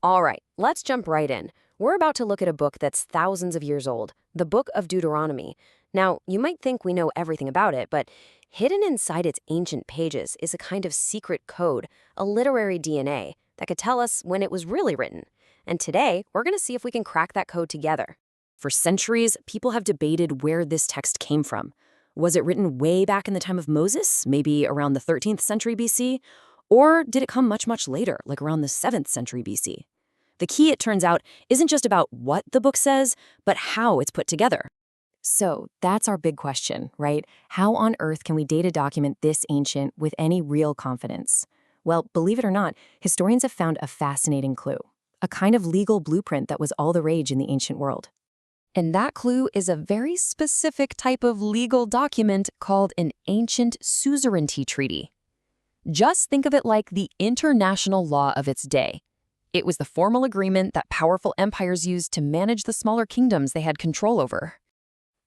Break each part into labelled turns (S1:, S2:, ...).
S1: All right, let's jump right in. We're about to look at a book that's thousands of years old, the Book of Deuteronomy. Now, you might think we know everything about it, but hidden inside its ancient pages is a kind of secret code, a literary DNA, that could tell us when it was really written. And today, we're going to see if we can crack that code together. For centuries, people have debated where this text came from. Was it written way back in the time of Moses, maybe around the 13th century BC? Or did it come much, much later, like around the 7th century BC? The key, it turns out, isn't just about what the book says, but how it's put together. So that's our big question, right? How on earth can we date a document this ancient with any real confidence? Well, believe it or not, historians have found a fascinating clue, a kind of legal blueprint that was all the rage in the ancient world. And that clue is a very specific type of legal document called an ancient suzerainty treaty. Just think of it like the international law of its day. It was the formal agreement that powerful empires used to manage the smaller kingdoms they had control over.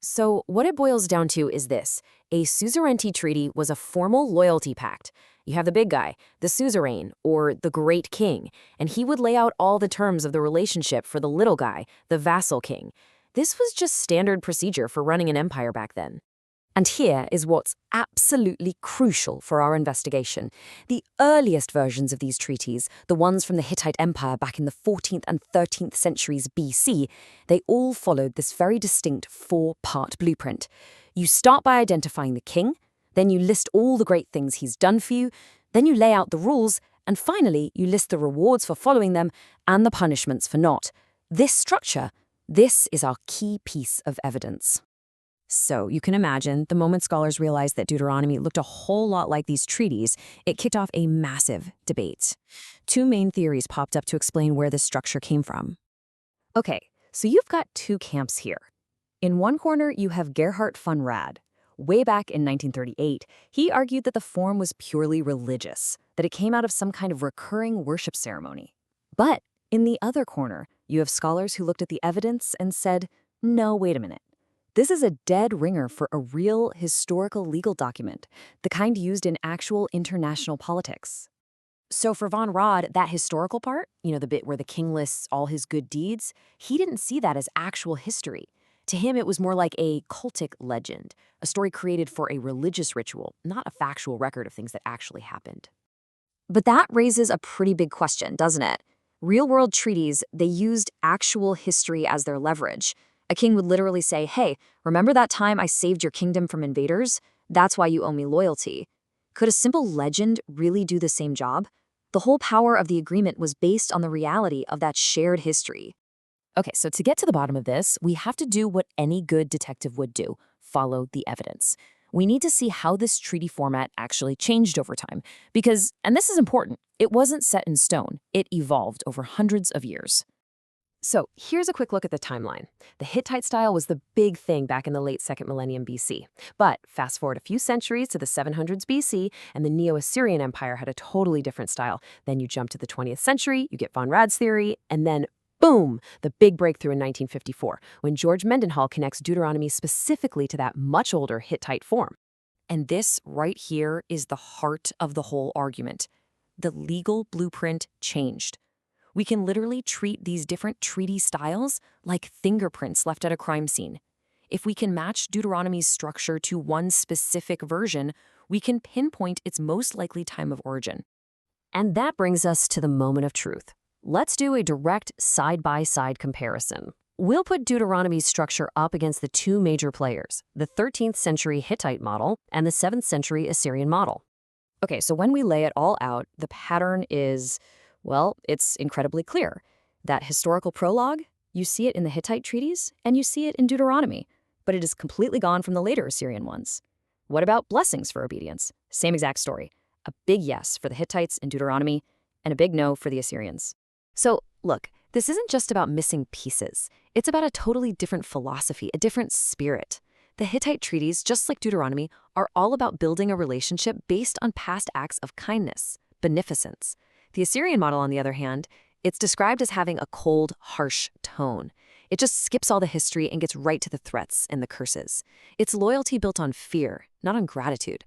S1: So what it boils down to is this. A suzerainty treaty was a formal loyalty pact. You have the big guy, the suzerain, or the great king, and he would lay out all the terms of the relationship for the little guy, the vassal king. This was just standard procedure for running an empire back then. And here is what's absolutely crucial for our investigation. The earliest versions of these treaties, the ones from the Hittite Empire back in the 14th and 13th centuries BC, they all followed this very distinct four-part blueprint. You start by identifying the king, then you list all the great things he's done for you, then you lay out the rules, and finally you list the rewards for following them and the punishments for not. This structure, this is our key piece of evidence. So you can imagine, the moment scholars realized that Deuteronomy looked a whole lot like these treaties, it kicked off a massive debate. Two main theories popped up to explain where this structure came from. Okay, so you've got two camps here. In one corner, you have Gerhard von Rad. Way back in 1938, he argued that the form was purely religious, that it came out of some kind of recurring worship ceremony. But in the other corner, you have scholars who looked at the evidence and said, no, wait a minute. This is a dead ringer for a real historical legal document, the kind used in actual international politics. So for von Rad, that historical part, the bit where the king lists all his good deeds, he didn't see that as actual history. To him, it was more like a cultic legend, a story created for a religious ritual, not a factual record of things that actually happened. But that raises a pretty big question, doesn't it? Real-world treaties, they used actual history as their leverage. A king would literally say, hey, remember that time I saved your kingdom from invaders? That's why you owe me loyalty. Could a simple legend really do the same job? The whole power of the agreement was based on the reality of that shared history. Okay, so to get to the bottom of this, we have to do what any good detective would do, follow the evidence. We need to see how this treaty format actually changed over time. Because, and this is important, it wasn't set in stone. It evolved over hundreds of years. So here's a quick look at the timeline. The Hittite style was the big thing back in the late 2nd millennium BC. But fast forward a few centuries to the 700s BC, and the Neo-Assyrian Empire had a totally different style. Then you jump to the 20th century, you get von Rad's theory, and then boom, the big breakthrough in 1954, when George Mendenhall connects Deuteronomy specifically to that much older Hittite form. And this right here is the heart of the whole argument. The legal blueprint changed. We can literally treat these different treaty styles like fingerprints left at a crime scene. If we can match Deuteronomy's structure to one specific version, we can pinpoint its most likely time of origin. And that brings us to the moment of truth. Let's do a direct side-by-side comparison. We'll put Deuteronomy's structure up against the two major players, the 13th century Hittite model and the 7th century Assyrian model. Okay, so when we lay it all out, the pattern is, well, it's incredibly clear. That historical prologue, you see it in the Hittite treaties, and you see it in Deuteronomy, but it is completely gone from the later Assyrian ones. What about blessings for obedience? Same exact story. A big yes for the Hittites in Deuteronomy, and a big no for the Assyrians. So, look, this isn't just about missing pieces. It's about a totally different philosophy, a different spirit. The Hittite treaties, just like Deuteronomy, are all about building a relationship based on past acts of kindness, beneficence. The Assyrian model, on the other hand, it's described as having a cold, harsh tone. It just skips all the history and gets right to the threats and the curses. It's loyalty built on fear, not on gratitude.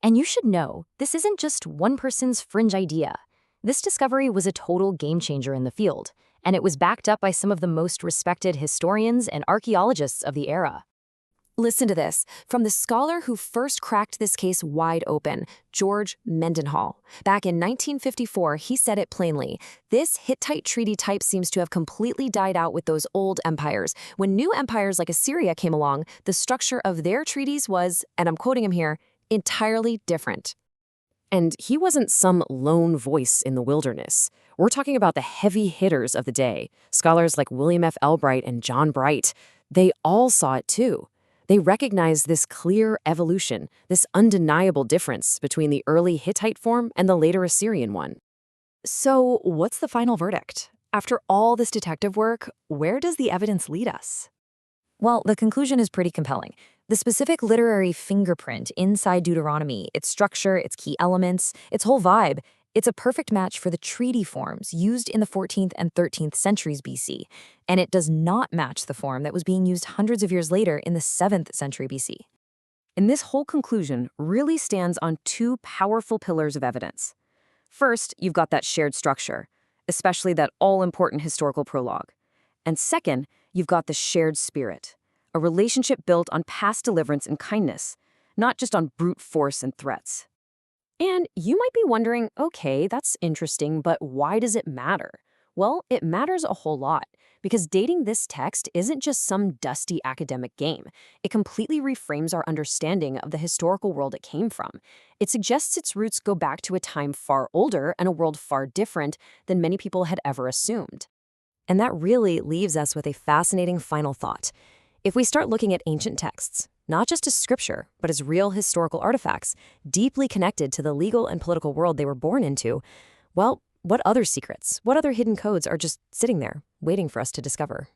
S1: And you should know, this isn't just one person's fringe idea.
S2: This discovery was a total game-changer in the field, and it was backed up by some of the most respected historians and archaeologists of the era.
S1: Listen to this, from the scholar who first cracked this case wide open, George Mendenhall. Back in 1954, he said it plainly. This Hittite treaty type seems to have completely died out with those old empires. When new empires like Assyria came along, the structure of their treaties was, and I'm quoting him here, entirely different. And he wasn't some lone voice in the wilderness. We're talking about the heavy hitters of the day, scholars like William F. Elbright and John Bright. They all saw it too. They recognized this clear evolution, this undeniable difference between the early Hittite form and the later Assyrian one. So, what's the final verdict? After all this detective work, where does the evidence lead us?
S2: Well, the conclusion is pretty compelling. The specific literary fingerprint inside Deuteronomy, its structure, its key elements, its whole vibe, it's a perfect match for the treaty forms used in the 14th and 13th centuries BC, and it does not match the form that was being used hundreds of years later in the 7th century BC.
S1: And this whole conclusion really stands on two powerful pillars of evidence. First, you've got that shared structure, especially that all-important historical prologue. And second, you've got the shared spirit, a relationship built on past deliverance and kindness, not just on brute force and threats. And you might be wondering, okay, that's interesting, but why does it matter? Well, it matters a whole lot, because dating this text isn't just some dusty academic game. It completely reframes our understanding of the historical world it came from. It suggests its roots go back to a time far older and a world far different than many people had ever assumed. And that really leaves us with a fascinating final thought. If we start looking at ancient texts, not just as scripture, but as real historical artifacts, deeply connected to the legal and political world they were born into, well, what other secrets, what other hidden codes are just sitting there, waiting for us to discover?